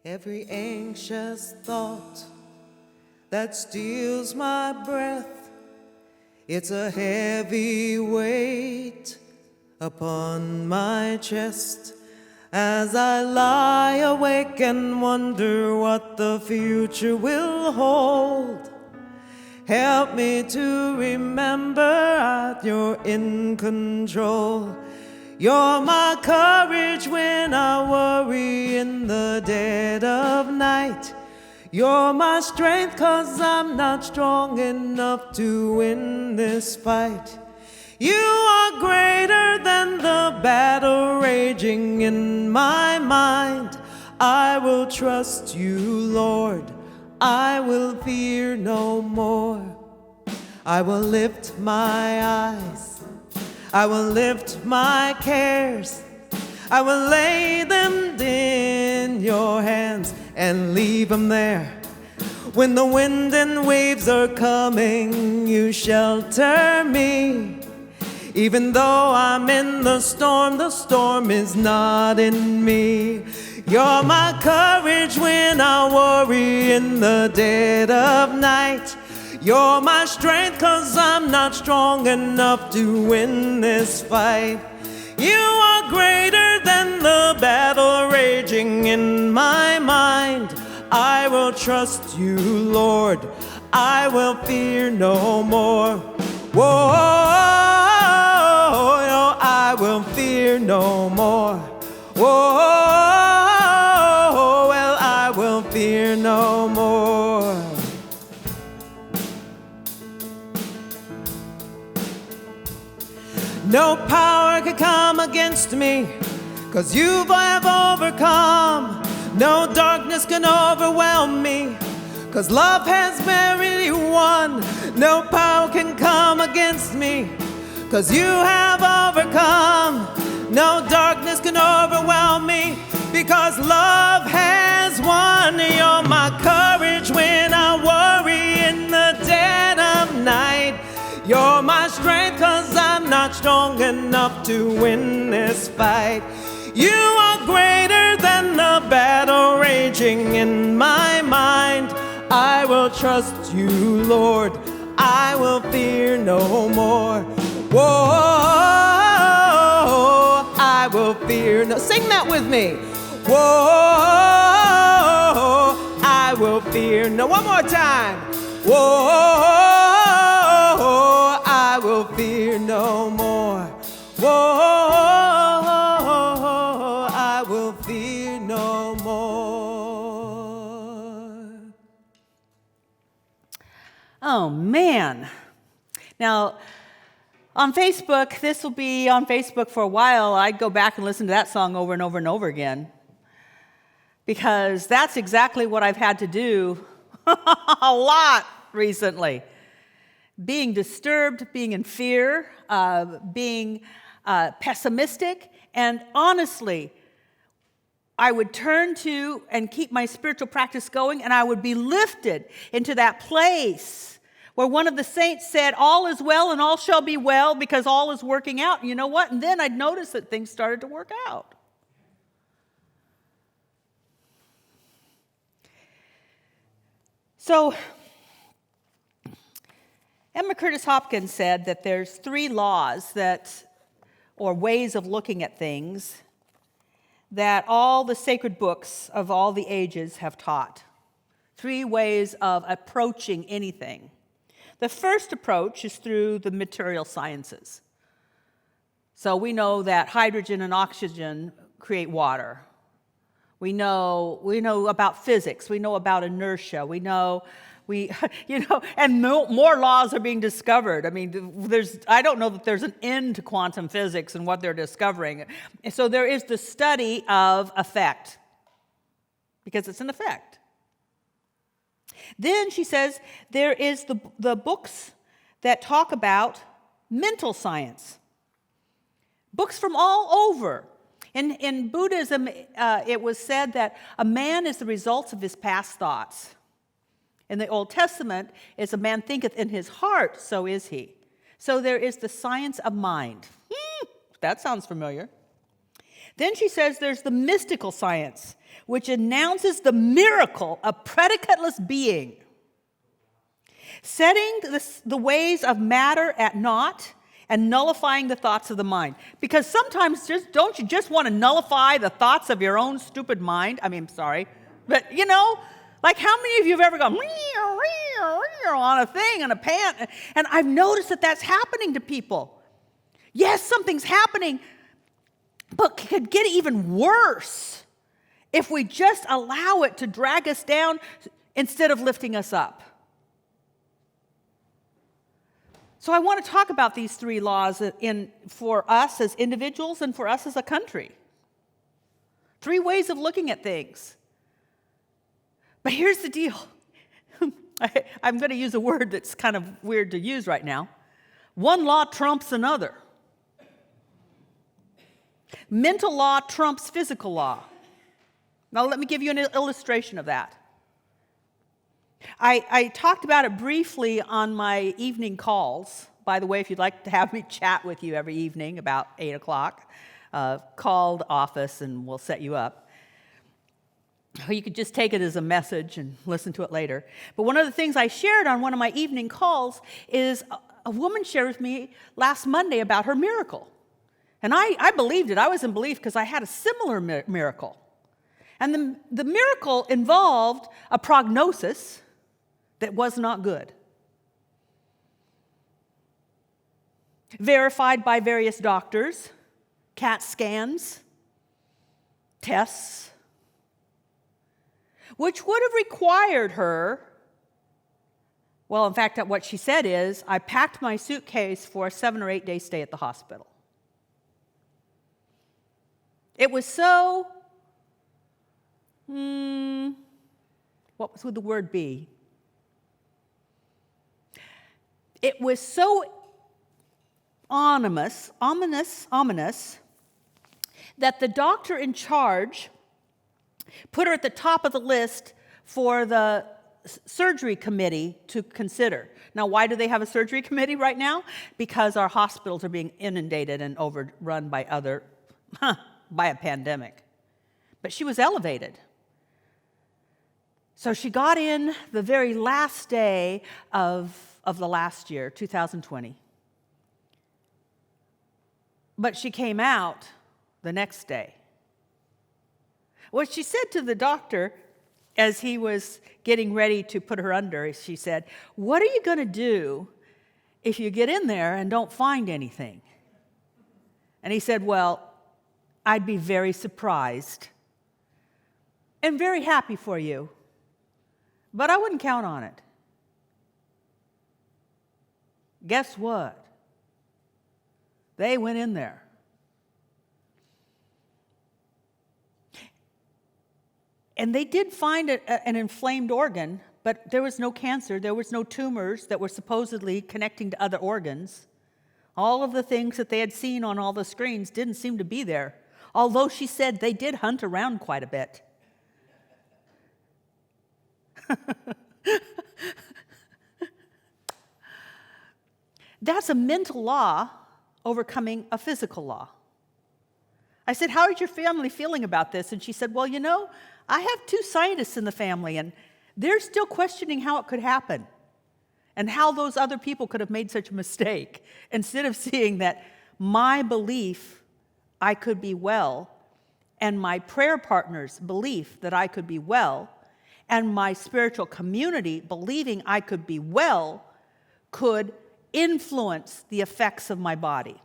Every anxious thought that steals my breath, it's a heavy weight upon my chest. As I lie awake and wonder what the future will hold, help me to remember that you're in control. You're my courage when I worry in the dead of night. You're my strength 'cause I'm not strong enough to win this fight. You are greater than the battle raging in my mind. I will trust you, Lord. I will fear no more. I will lift my eyes. I will lift my cares. I will lay them in your hands and leave them there. When the wind and waves are coming, you shelter me. Even though I'm in the storm is not in me. You're my courage when I worry in the dead of night. You're my strength 'cause I'm not strong enough to win this fight. You are greater than the battle raging in my mind. I will trust you, Lord. I will fear no more. Whoa. I will fear no more. Whoa, well, I will fear no more. No power can come against me, 'cause you have overcome. No darkness can overwhelm me, 'cause love has already won. No power can come against me, 'cause you have overcome. No darkness can overwhelm me, because love has won. You're my courage when I worry in the dead of night. You're my strength 'cause I'm not strong enough to win this fight. You are greater than the battle raging in my mind. I will trust you, Lord. I will fear no more. Whoa, I will fear no. Sing that with me. Whoa, I will fear no. One more time. Whoa, I will fear no more. Whoa, I will fear no more. Oh, man. Now, on Facebook, this will be on Facebook for a while. I'd go back and listen to that song over and over and over again, because that's exactly what I've had to do a lot recently. Being disturbed, being in fear, being pessimistic, and honestly, I would turn to and keep my spiritual practice going, and I would be lifted into that place where one of the saints said, all is well and all shall be well, because all is working out. And you know what? And then I'd notice that things started to work out. So, Emma Curtis Hopkins said that there's 3 laws or ways of looking at things that all the sacred books of all the ages have taught. 3 ways of approaching anything. The first approach is through the material sciences. So we know that hydrogen and oxygen create water. We know about physics. We know about inertia. And more laws are being discovered. I mean, I don't know that there's an end to quantum physics and what they're discovering. So there is the study of effect, because it's an effect. Then she says there is the books that talk about mental science. Books from all over. In Buddhism, it was said that a man is the results of his past thoughts. In the Old Testament, as a man thinketh in his heart, so is he. So there is the science of mind. That sounds familiar. Then she says there's the mystical science, which announces the miracle of predicateless being, setting the ways of matter at naught and nullifying the thoughts of the mind. Because sometimes don't you just want to nullify the thoughts of your own stupid mind? I mean, sorry, but like how many of you have ever gone on a thing, on a pant? And I've noticed that that's happening to people. Yes, something's happening, but it could get even worse if we just allow it to drag us down instead of lifting us up. So I want to talk about these three laws for us as individuals and for us as a country. Three ways of looking at things. But here's the deal. I'm going to use a word that's kind of weird to use right now. One law trumps another. Mental law trumps physical law. Now, let me give you an illustration of that. I talked about it briefly on my evening calls. By the way, if you'd like to have me chat with you every evening about 8 o'clock, call the office and we'll set you up. Or you could just take it as a message and listen to it later. But one of the things I shared on one of my evening calls is a woman shared with me last Monday about her miracle. And I believed it. I was in belief because I had a similar miracle. And the miracle involved a prognosis that was not good. Verified by various doctors, CAT scans, tests, which would have required her, well, in fact, what she said is, I packed my suitcase for a 7 or 8 day stay at the hospital. It was so, what would the word be? It was so ominous, that the doctor in charge put her at the top of the list for the surgery committee to consider. Now, why do they have a surgery committee right now? Because our hospitals are being inundated and overrun by by a pandemic. But she was elevated. So she got in the very last day of the last year, 2020. But she came out the next day. What she said to the doctor as he was getting ready to put her under, she said, "What are you going to do if you get in there and don't find anything?" And he said, "Well, I'd be very surprised and very happy for you, but I wouldn't count on it." Guess what? They went in there. And they did find an inflamed organ, but there was no cancer. There was no tumors that were supposedly connecting to other organs. All of the things that they had seen on all the screens didn't seem to be there, although she said they did hunt around quite a bit. That's a mental law overcoming a physical law. I said, "How is your family feeling about this?" And she said, "Well, I have 2 scientists in the family, and they're still questioning how it could happen and how those other people could have made such a mistake, instead of seeing that my belief I could be well, and my prayer partner's belief that I could be well, and my spiritual community believing I could be well, could influence the effects of my body."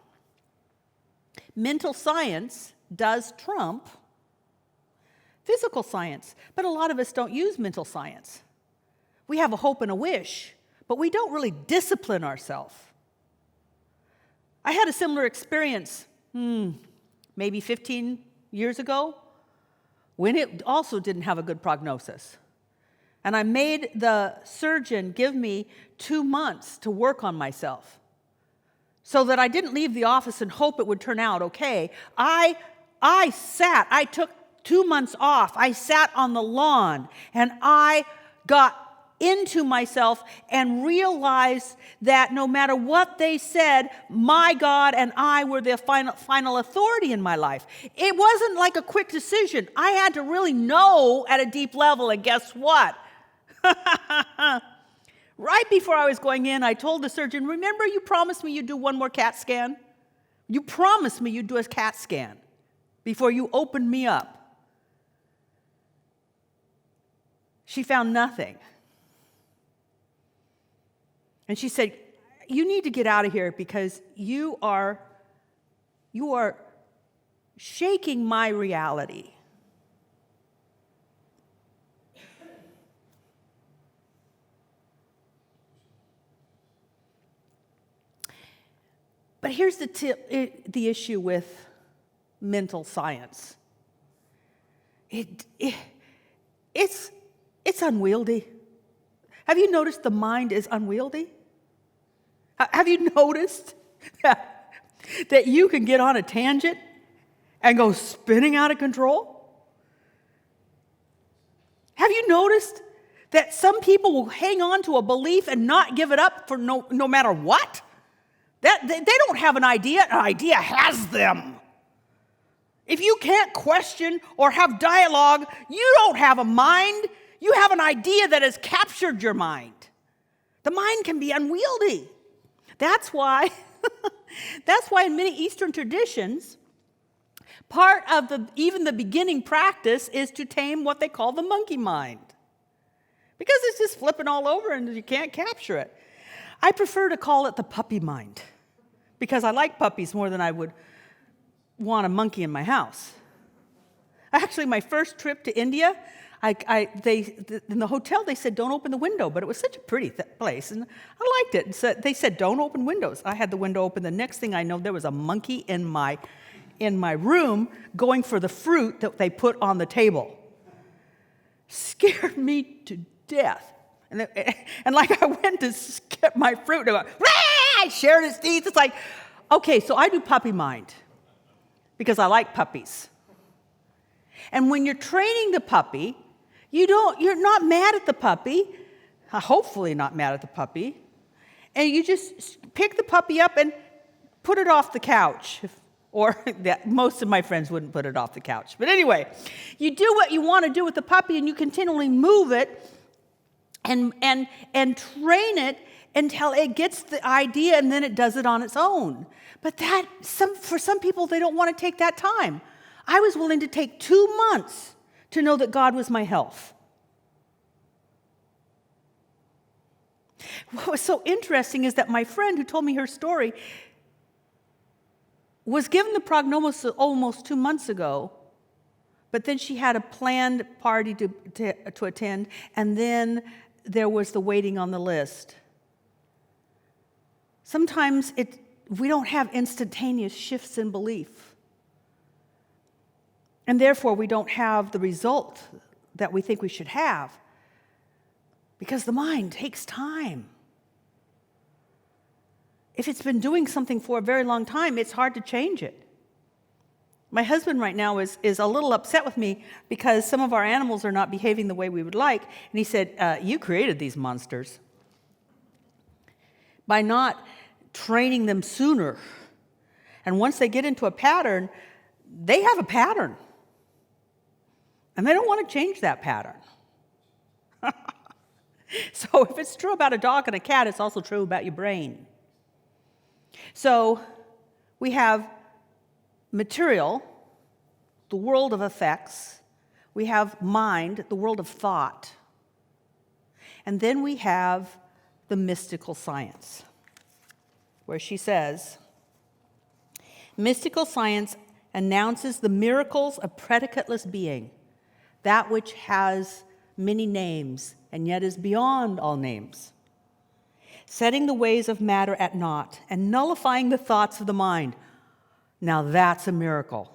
Mental science does trump physical science, but a lot of us don't use mental science. We have a hope and a wish, but we don't really discipline ourselves. I had a similar experience, maybe 15 years ago, when it also didn't have a good prognosis. And I made the surgeon give me 2 months to work on myself so that I didn't leave the office and hope it would turn out okay. I took 2 months off. I sat on the lawn and I got into myself and realized that no matter what they said, my God and I were the final authority in my life. It wasn't like a quick decision. I had to really know at a deep level, and guess what? Right before I was going in, I told the surgeon, remember you promised me you'd do one more CAT scan? You promised me you'd do a CAT scan before you opened me up. She found nothing. And she said, you need to get out of here because you are shaking my reality. But here's the issue with mental science. It's unwieldy. Have you noticed the mind is unwieldy? Have you noticed that you can get on a tangent and go spinning out of control? Have you noticed that some people will hang on to a belief and not give it up for no matter what? That they don't have an idea has them. If you can't question or have dialogue, you don't have a mind. You have an idea that has captured your mind. The mind can be unwieldy. That's why in many Eastern traditions, part of even the beginning practice is to tame what they call the monkey mind. Because it's just flipping all over and you can't capture it. I prefer to call it the puppy mind because I like puppies more than I would want a monkey in my house. Actually, my first trip to India, in the hotel, they said, don't open the window, but it was such a pretty place, and I liked it. And so they said, don't open windows. I had the window open. The next thing I know, there was a monkey in my room going for the fruit that they put on the table. Scared me to death. And like I went to skip my fruit, and I shared his teeth. It's like, okay, so I do puppy mind because I like puppies. And when you're training the puppy, you're not mad at the puppy, hopefully not mad at the puppy, and you just pick the puppy up and put it off the couch. Or most of my friends wouldn't put it off the couch. But anyway, you do what you want to do with the puppy and you continually move it and train it until it gets the idea and then it does it on its own. But for some people, they don't want to take that time. I was willing to take 2 months to know that God was my health. What was so interesting is that my friend who told me her story was given the prognosis almost 2 months ago, but then she had a planned party to attend, and then there was the waiting on the list. Sometimes we don't have instantaneous shifts in belief. And therefore, we don't have the result that we think we should have because the mind takes time. If it's been doing something for a very long time, it's hard to change it. My husband right now is a little upset with me because some of our animals are not behaving the way we would like. And he said, you created these monsters by not training them sooner. And once they get into a pattern, they have a pattern. And they don't want to change that pattern. So if it's true about a dog and a cat, it's also true about your brain. So we have material, the world of effects. We have mind, the world of thought. And then we have the mystical science, where she says, mystical science announces the miracles of predicateless being, that which has many names and yet is beyond all names, setting the ways of matter at naught and nullifying the thoughts of the mind. Now that's a miracle,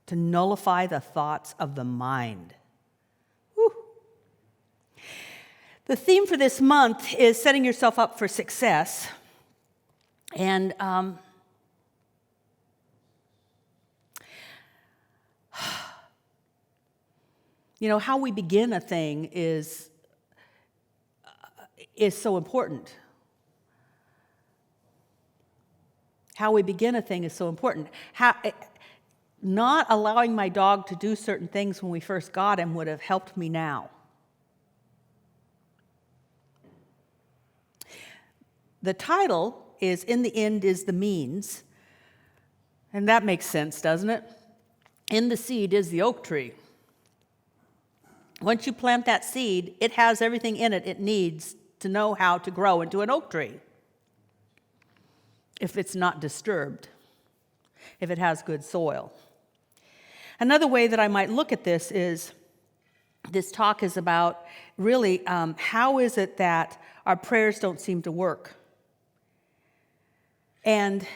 to nullify the thoughts of the mind. Whew. The theme for this month is setting yourself up for success. And how we begin a thing is is so important. How we begin a thing is so important. Not allowing my dog to do certain things when we first got him would have helped me now. The title is "In the End is the Means," and that makes sense, doesn't it? In the seed is the oak tree. Once you plant that seed, it has everything in it needs to know how to grow into an oak tree. If it's not disturbed, if it has good soil. Another way that I might look at this is, this talk is about really how is it that our prayers don't seem to work? And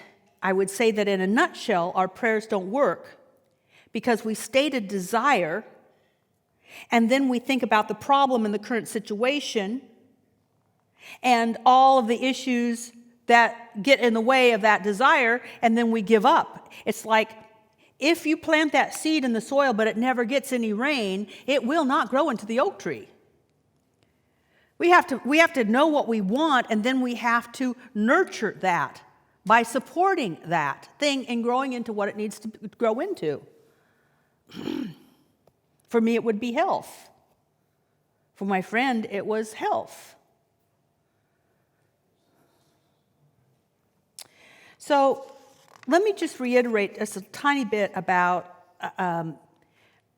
I would say that in a nutshell, our prayers don't work because we state a desire, and then we think about the problem in the current situation and all of the issues that get in the way of that desire, and then we give up. It's like, if you plant that seed in the soil but it never gets any rain, it will not grow into the oak tree. We have to know what we want, and then we have to nurture that by supporting that thing and growing into what it needs to grow into. For me, it would be health. For my friend, it was health. So let me just reiterate just a tiny bit about, I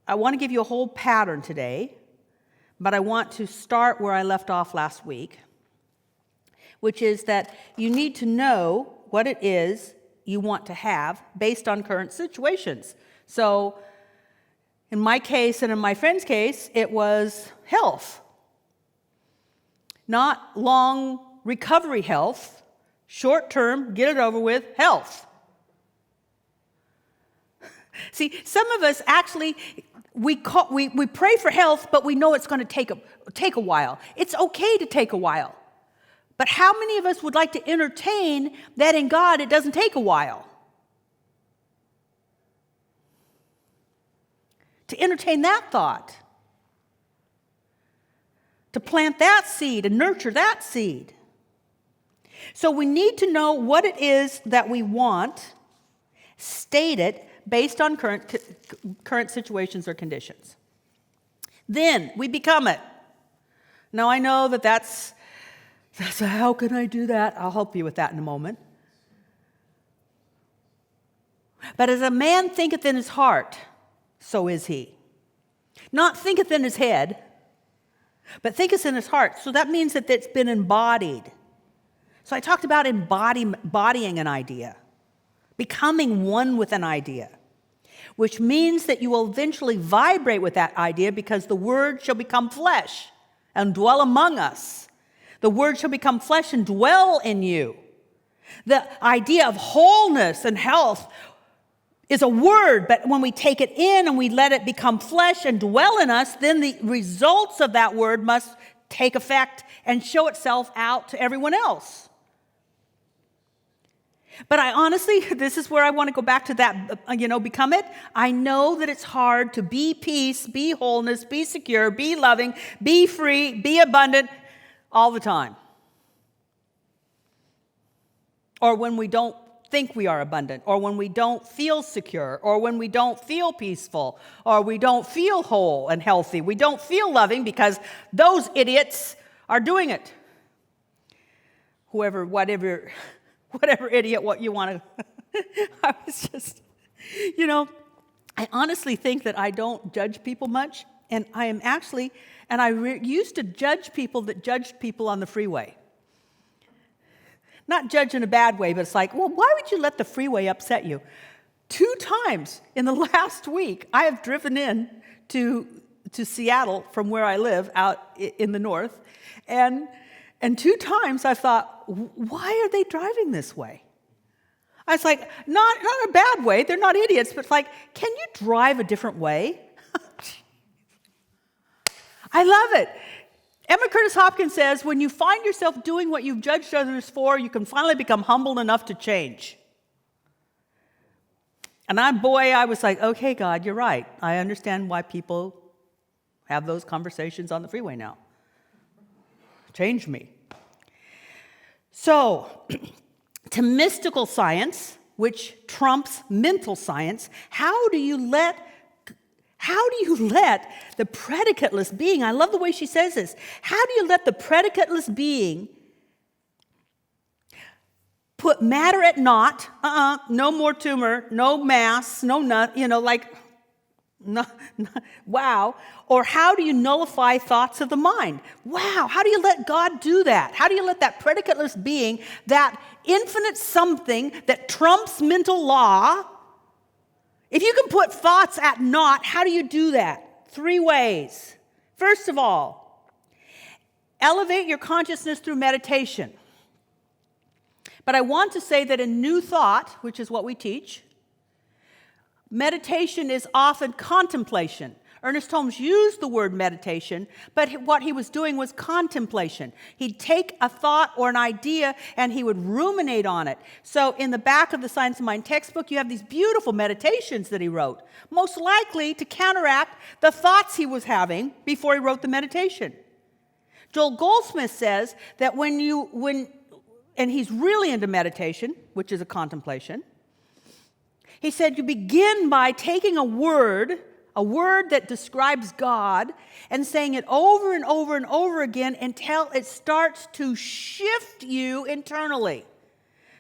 want to give you a whole pattern today, but I want to start where I left off last week, which is that you need to know what it is you want to have based on current situations. So in my case and in my friend's case, it was health. Not long recovery health, short term, get it over with health. See, some of us actually, we pray for health, but we know it's going to take a while. It's okay to take a while. But how many of us would like to entertain that in God it doesn't take a while? To entertain that thought. To plant that seed and nurture that seed. So we need to know what it is that we want, state it based on current situations or conditions. Then we become it. Now I know that's how can I do that? I'll help you with that in a moment. But as a man thinketh in his heart, so is he. Not thinketh in his head, but thinketh in his heart. So that means that it's been embodied. So I talked about embodying an idea, becoming one with an idea, which means that you will eventually vibrate with that idea because the Word shall become flesh and dwell among us. The Word shall become flesh and dwell in you. The idea of wholeness and health is a word, but when we take it in and we let it become flesh and dwell in us, then the results of that word must take effect and show itself out to everyone else. But I honestly, this is where I want to go back to that, become it. I know that it's hard to be peace, be wholeness, be secure, be loving, be free, be abundant all the time. Or when we don't think we are abundant, or when we don't feel secure, or when we don't feel peaceful, or we don't feel whole and healthy. We don't feel loving because those idiots are doing it. Whatever idiot, what you want to. I was just, I honestly think that I don't judge people much, and I am actually, and I used to judge people that judged people on the freeway. Not judge in a bad way, but it's like, well, why would you let the freeway upset you? 2 times in the last week, I have driven in to Seattle from where I live out in the north, and 2 times I thought, why are they driving this way? I was like, not in a bad way, they're not idiots, but it's like, can you drive a different way? I love it. Emma Curtis Hopkins says, when you find yourself doing what you've judged others for, you can finally become humble enough to change. And I was like, okay, God, you're right. I understand why people have those conversations on the freeway now. Change me. So, to mystical science, which trumps mental science, how do you let the predicateless being, I love the way she says this, how do you let the predicateless being put matter at naught, no more tumor, no mass, no nut, wow. Or how do you nullify thoughts of the mind? Wow, how do you let God do that? How do you let that predicateless being, that infinite something that trumps mental law, if you can put thoughts at naught, how do you do that? 3 ways. First of all, elevate your consciousness through meditation. But I want to say that in New Thought, which is what we teach, meditation is often contemplation. Ernest Holmes used the word meditation, but what he was doing was contemplation. He'd take a thought or an idea and he would ruminate on it. So in the back of the Science of Mind textbook, you have these beautiful meditations that he wrote, most likely to counteract the thoughts he was having before he wrote the meditation. Joel Goldsmith says that and he's really into meditation, which is a contemplation. He said you begin by taking a word that describes God, and saying it over and over and over again until it starts to shift you internally.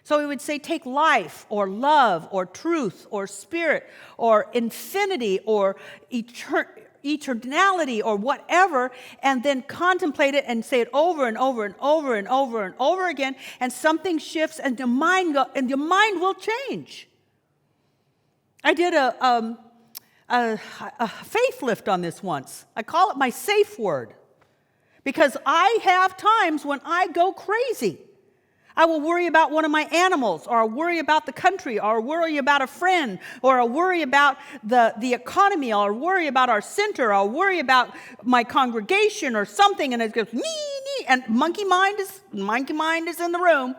So he would say, take life, or love, or truth, or spirit, or infinity, or eternality, or whatever, and then contemplate it and say it over and over and over and over and over again, and something shifts, and your mind will change. I did a faith lift on this once. I call it my safe word, because I have times when I go crazy. I will worry about one of my animals, or I'll worry about the country, or I'll worry about a friend, or I'll worry about the economy, or I'll worry about our center, or I'll worry about my congregation or something, and it goes, nee, and monkey mind is in the room.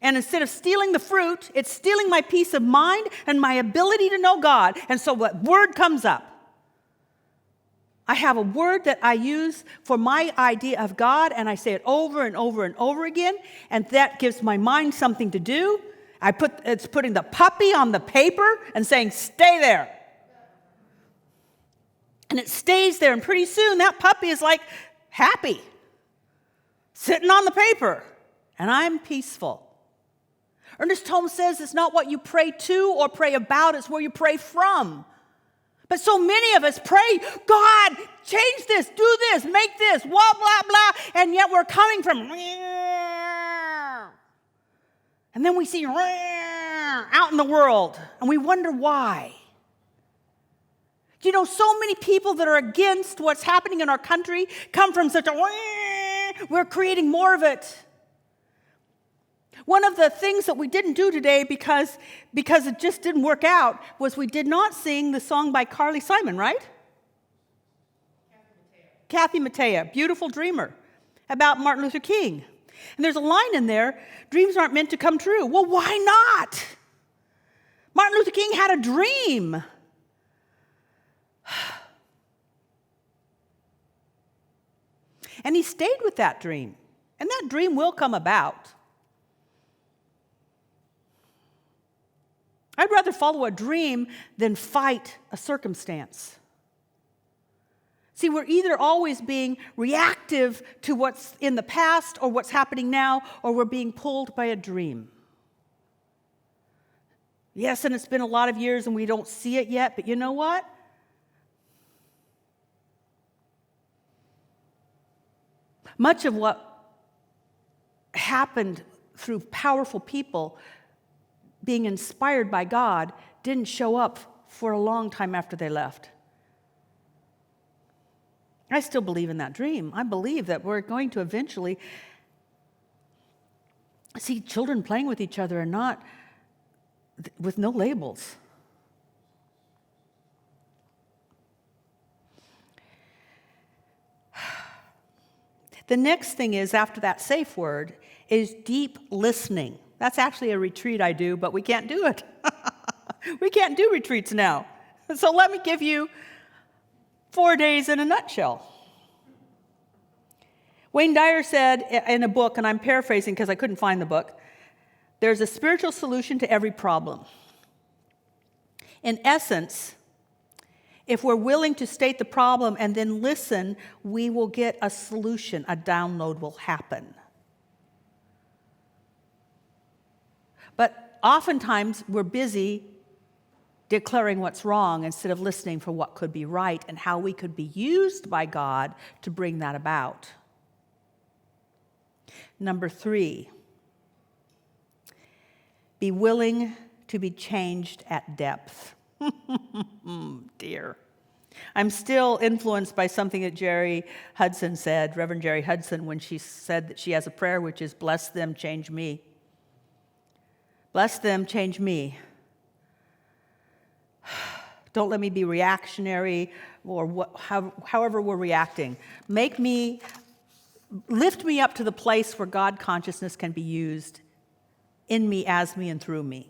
And instead of stealing the fruit, it's stealing my peace of mind and my ability to know God. And so what word comes up? I have a word that I use for my idea of God, and I say it over and over and over again, and that gives my mind something to do. It's putting the puppy on the paper and saying, stay there. And it stays there, and pretty soon that puppy is like happy, sitting on the paper, and I'm peaceful. Ernest Holmes says it's not what you pray to or pray about, it's where you pray from. But so many of us pray, God, change this, do this, make this, blah, blah, blah, and yet we're coming from, and then we see out in the world, and we wonder why. You know, so many people that are against what's happening in our country come from such a, we're creating more of it. One of the things that we didn't do today because it just didn't work out was we did not sing the song by Carly Simon, right? Kathy Mattea, Beautiful Dreamer, about Martin Luther King. And there's a line in there, dreams aren't meant to come true. Well, why not? Martin Luther King had a dream. And he stayed with that dream. And that dream will come about. I'd rather follow a dream than fight a circumstance. See, we're either always being reactive to what's in the past or what's happening now, or we're being pulled by a dream. Yes, and it's been a lot of years and we don't see it yet, but you know what? Much of what happened through powerful people being inspired by God didn't show up for a long time after they left. I still believe in that dream. I believe that we're going to eventually see children playing with each other and not with no labels. The next thing is, after that safe word, is deep listening. That's actually a retreat I do, but we can't do it. We can't do retreats now. So let me give you 4 days in a nutshell. Wayne Dyer said in a book, and I'm paraphrasing because I couldn't find the book, there's a spiritual solution to every problem. In essence, if we're willing to state the problem and then listen, we will get a solution. A download will happen. But oftentimes, we're busy declaring what's wrong instead of listening for what could be right and how we could be used by God to bring that about. Number 3, be willing to be changed at depth. Dear. I'm still influenced by something that Jerry Hudson said, Reverend Jerry Hudson, when she said that she has a prayer which is, bless them, change me. Bless them, change me. Don't let me be reactionary or however we're reacting. Lift me up to the place where God consciousness can be used in me, as me, and through me.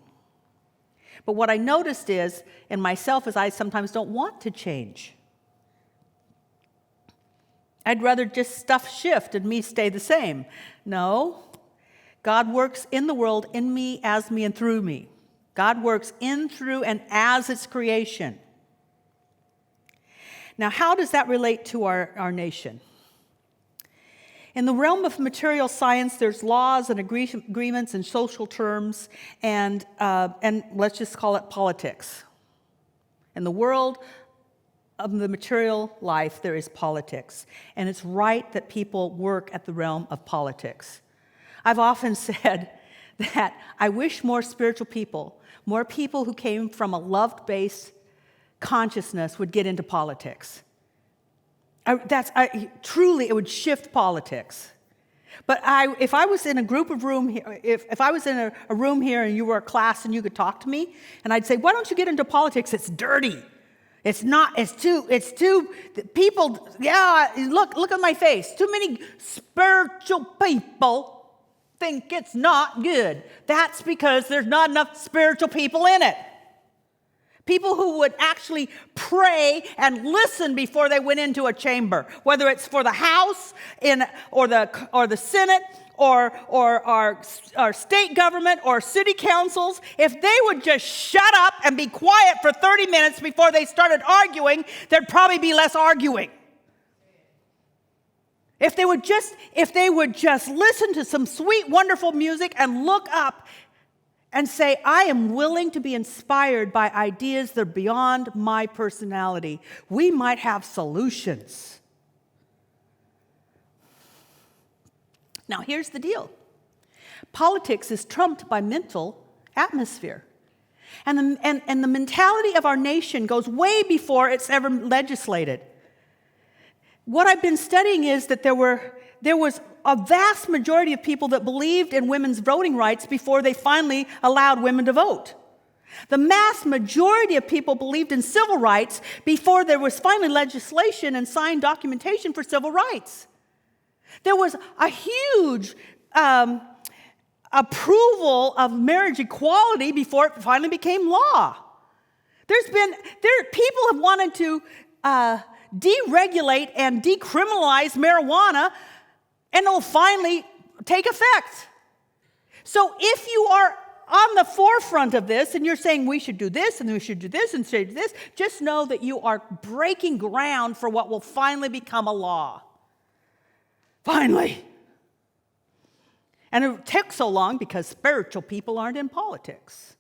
But what I noticed is, in myself, is I sometimes don't want to change. I'd rather just stuff shift and me stay the same. No. God works in the world, in me, as me, and through me. God works in, through, and as its creation. Now, how does that relate to our nation? In the realm of material science, there's laws and agreements and social terms, and let's just call it politics. In the world of the material life, there is politics, and it's right that people work at the realm of politics. I've often said that I wish more spiritual people, more people who came from a love-based consciousness would get into politics. Truly, it would shift politics. But if I was in a group of room here, if I was in a room here and you were a class and you could talk to me, and I'd say, why don't you get into politics? It's dirty. It's too, people, yeah, look at my face. Too many spiritual people think it's not good. That's because there's not enough spiritual people in it. People who would actually pray and listen before they went into a chamber, whether it's for the House or the Senate or our state government or city councils. If they would just shut up and be quiet for 30 minutes before they started arguing, there'd probably be less arguing. If they would just listen to some sweet, wonderful music and look up and say, I am willing to be inspired by ideas that are beyond my personality, we might have solutions. Now, here's the deal. Politics is trumped by mental atmosphere. And the mentality of our nation goes way before it's ever legislated. What I've been studying is that there was a vast majority of people that believed in women's voting rights before they finally allowed women to vote. The mass majority of people believed in civil rights before there was finally legislation and signed documentation for civil rights. There was a huge approval of marriage equality before it finally became law. People have wanted to deregulate and decriminalize marijuana, and it'll finally take effect. So if you are on the forefront of this and you're saying we should do this and we should do this and should do this, just know that you are breaking ground for what will finally become a law. Finally. And it took so long because spiritual people aren't in politics.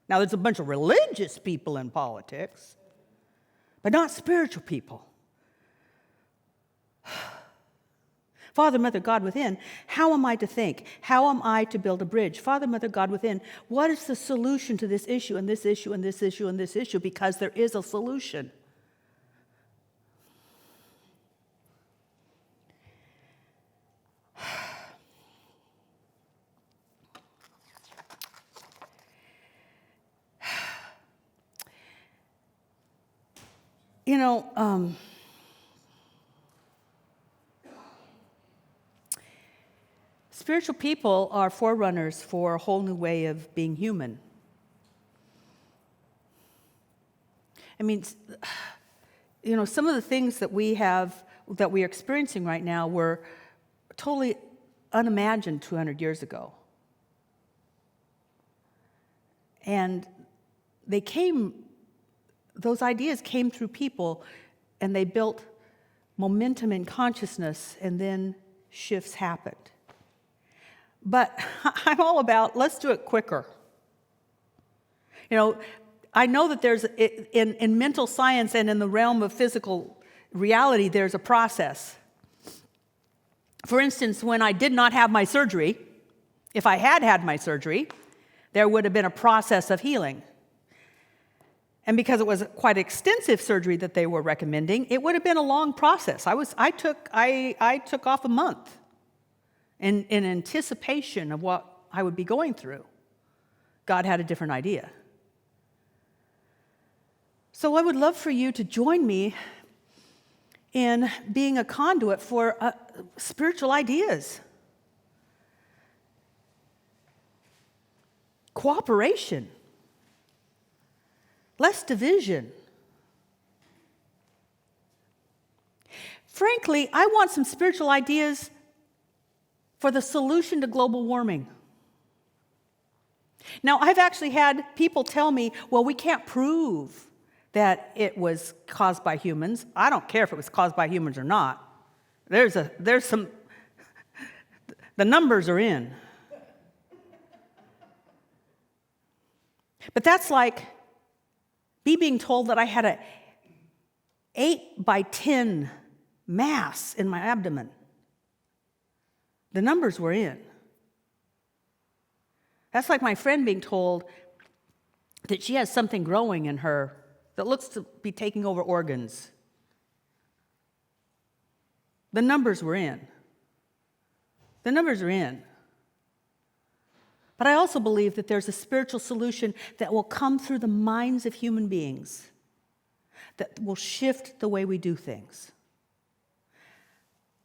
Now, there's a bunch of religious people in politics, but not spiritual people. Father, Mother, God within, how am I to think? How am I to build a bridge? Father, Mother, God within, what is the solution to this issue and this issue and this issue and this issue? Because there is a solution. You know, spiritual people are forerunners for a whole new way of being human. I mean, you know, some of the things that we are experiencing right now were totally unimagined 200 years ago. And those ideas came through people, and they built momentum in consciousness, and then shifts happened. But I'm all about, let's do it quicker. I know that there's, in mental science and in the realm of physical reality, there's a process. For instance, when I did not have my surgery, if I had had my surgery, there would have been a process of healing. And because it was quite extensive surgery that they were recommending, it would have been a long process. I took off a month in anticipation of what I would be going through. God had a different idea. So I would love for you to join me in being a conduit for spiritual ideas. Cooperation. Less division. Frankly, I want some spiritual ideas for the solution to global warming. Now, I've actually had people tell me, well, we can't prove that it was caused by humans. I don't care if it was caused by humans or not. There's some, the numbers are in. But that's like me being told that I had a 8x10 mass in my abdomen. The numbers were in. That's like my friend being told that she has something growing in her that looks to be taking over organs. The numbers were in. The numbers are in. But I also believe that there's a spiritual solution that will come through the minds of human beings that will shift the way we do things.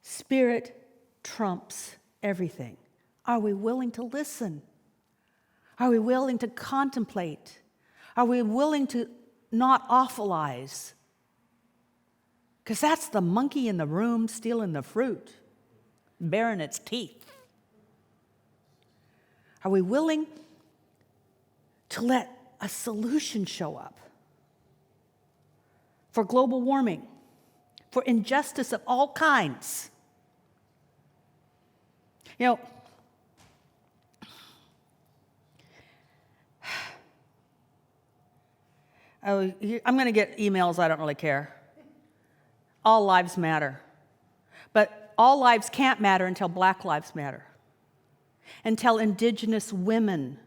Spirit trumps everything. Are we willing to listen? Are we willing to contemplate? Are we willing to not awfulize? Because that's the monkey in the room stealing the fruit, baring its teeth. Are we willing to let a solution show up for global warming, for injustice of all kinds? I'm going to get emails, I don't really care. All lives matter. But all lives can't matter until Black lives matter. Until indigenous women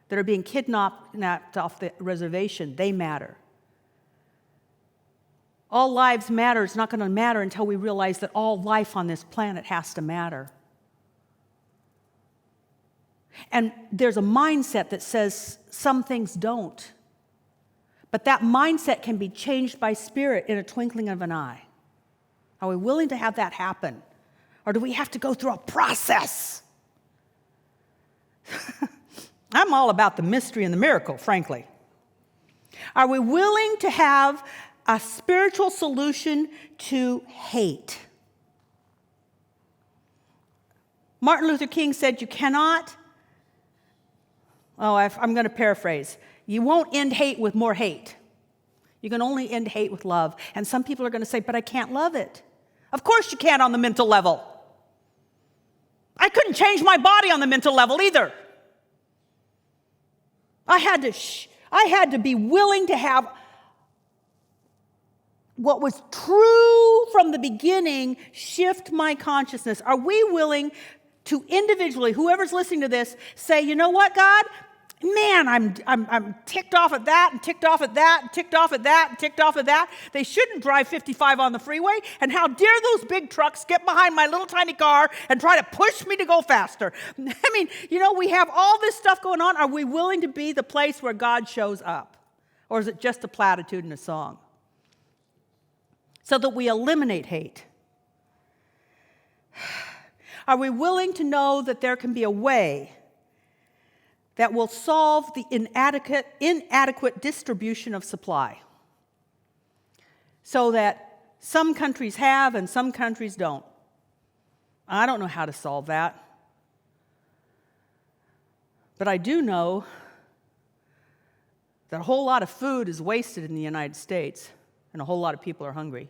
that are being kidnapped off the reservation, they matter. All lives matter is not going to matter until we realize that all life on this planet has to matter. And there's a mindset that says some things don't. But that mindset can be changed by Spirit in a twinkling of an eye. Are we willing to have that happen? Or do we have to go through a process? I'm all about the mystery and the miracle, frankly. Are we willing to have a spiritual solution to hate? Martin Luther King said, you cannot, I'm going to paraphrase, you won't end hate with more hate. You can only end hate with love. And some people are going to say, but I can't love it. Of course you can't on the mental level. I couldn't change my body on the mental level either. I had to be willing to have what was true from the beginning shift my consciousness. Are we willing to individually, whoever's listening to this, say, you know what, God? Man, I'm ticked off at that, and ticked off at that, and ticked off at that, and ticked off at that. They shouldn't drive 55 on the freeway, and how dare those big trucks get behind my little tiny car and try to push me to go faster. I mean, we have all this stuff going on. Are we willing to be the place where God shows up? Or is it just a platitude and a song? So that we eliminate hate. Are we willing to know that there can be a way that will solve the inadequate distribution of supply so that some countries have and some countries don't? I don't know how to solve that. But I do know that a whole lot of food is wasted in the United States, and a whole lot of people are hungry.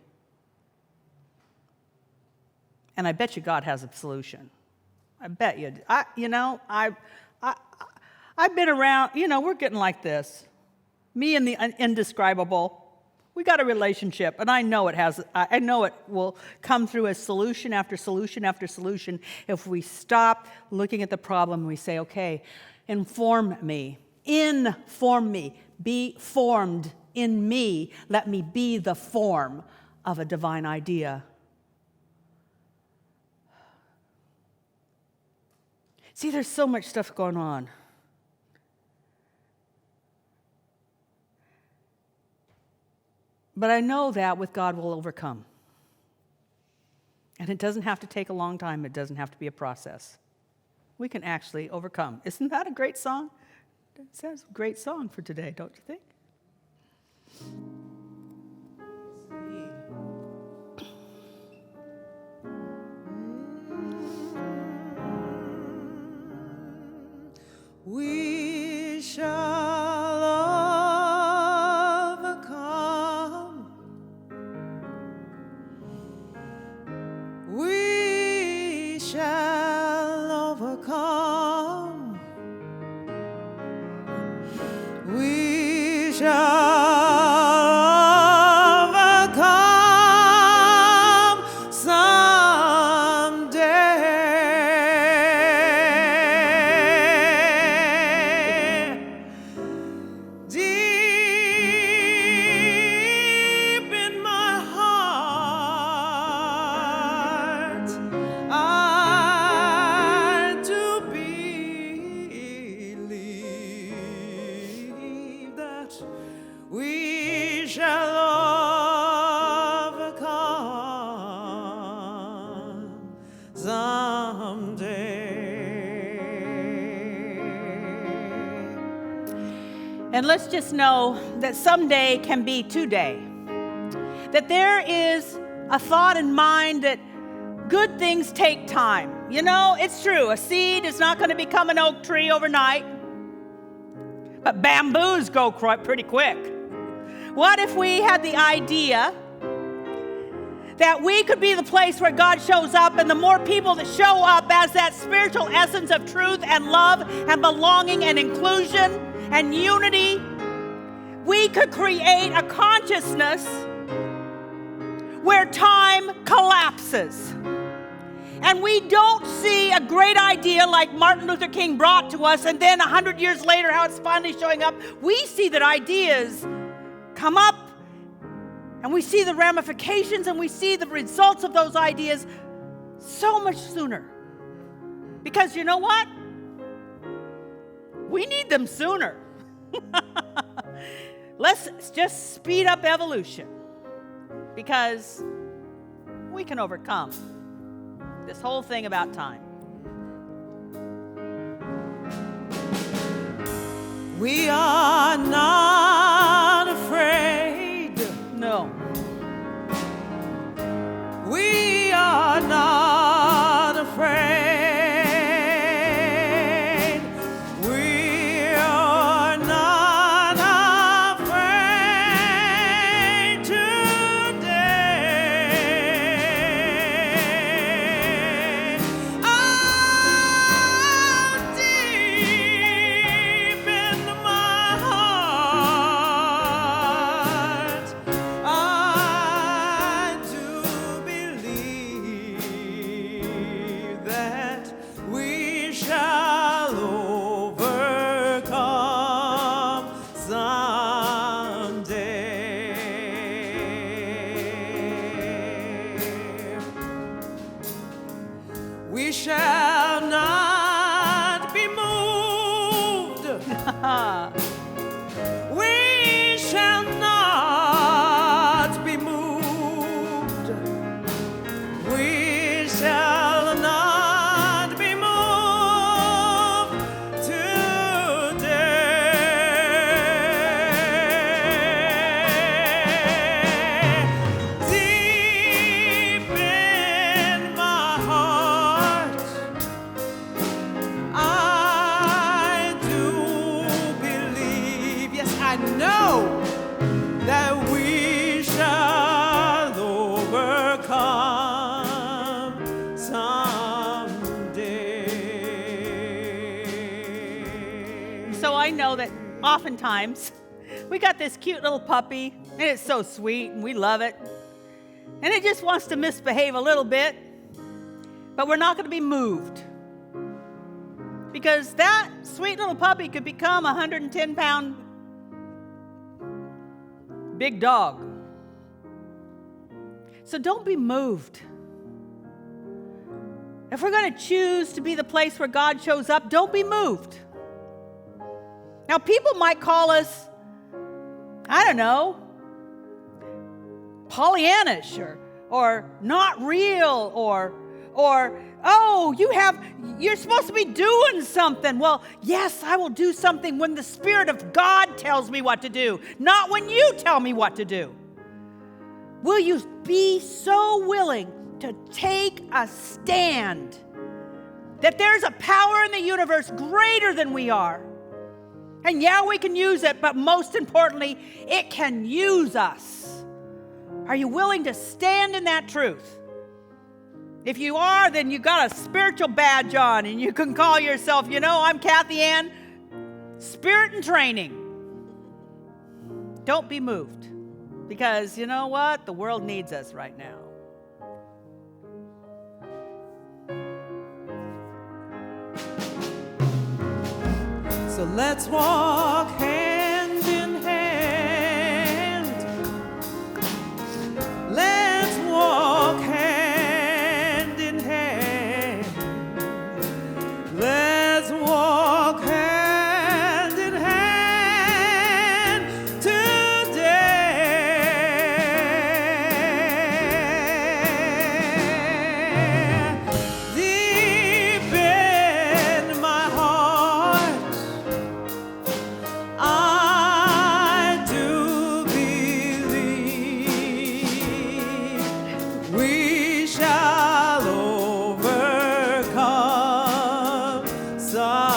And I bet you God has a solution. I bet you. I've been around, we're getting like this. Me and the indescribable. We got a relationship, and I know it will come through as solution after solution after solution if we stop looking at the problem and we say, okay, inform me, be formed in me, let me be the form of a divine idea. See, there's so much stuff going on. But I know that with God we'll overcome. And it doesn't have to take a long time. It doesn't have to be a process. We can actually overcome. Isn't that a great song? That's a great song for today, don't you think? We shall overcome. We shall overcome. We shall overcome someday. Deep in my heart, I do believe that we shall overcome someday. And let's just know that someday can be today. That there is a thought in mind that good things take time. It's true. A seed is not going to become an oak tree overnight. But bamboos grow pretty quick. What if we had the idea that we could be the place where God shows up, and the more people that show up as that spiritual essence of truth and love and belonging and inclusion and unity, we could create a consciousness where time collapses. And we don't see a great idea like Martin Luther King brought to us, and then 100 years later how it's finally showing up. We see that ideas come up, and we see the ramifications, and we see the results of those ideas so much sooner. Because you know what? We need them sooner. Let's just speed up evolution, because we can overcome this whole thing about time. We are not afraid. No. We are not afraid. We are not afraid today. Oh, deep in my heart, I do believe that we shall overcome someday. We shall not be moved. We shall not be moved. We shall not be moved today. Deep in my heart, I know that oftentimes we got this cute little puppy, and it's so sweet, and we love it. And it just wants to misbehave a little bit, but we're not going to be moved. Because that sweet little puppy could become a 110-pound big dog. So don't be moved. If we're going to choose to be the place where God shows up, don't be moved. Now, people might call us, I don't know, Pollyannish or not real or oh, you're supposed to be doing something. Well, yes, I will do something when the Spirit of God tells me what to do, not when you tell me what to do. Will you be so willing to take a stand that there's a power in the universe greater than we are? And yeah, we can use it, but most importantly, it can use us. Are you willing to stand in that truth? If you are, then you got a spiritual badge on, and you can call yourself, I'm Kathianne, Spirit and Training. Don't be moved, because you know what? The world needs us right now. So let's walk hand in hand. Let's walk hand in hand. Let's walk hand in hand today. Deep in my heart, I do believe we shall overcome someday.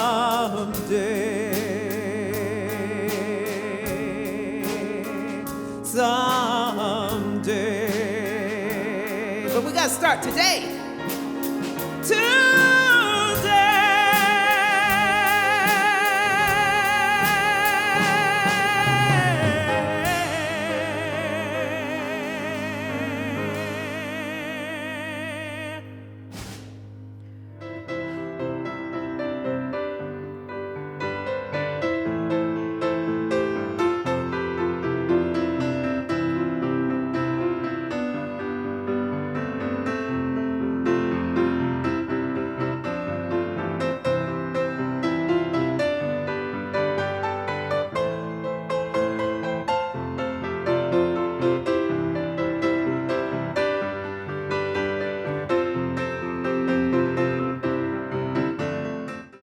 But we got to start today.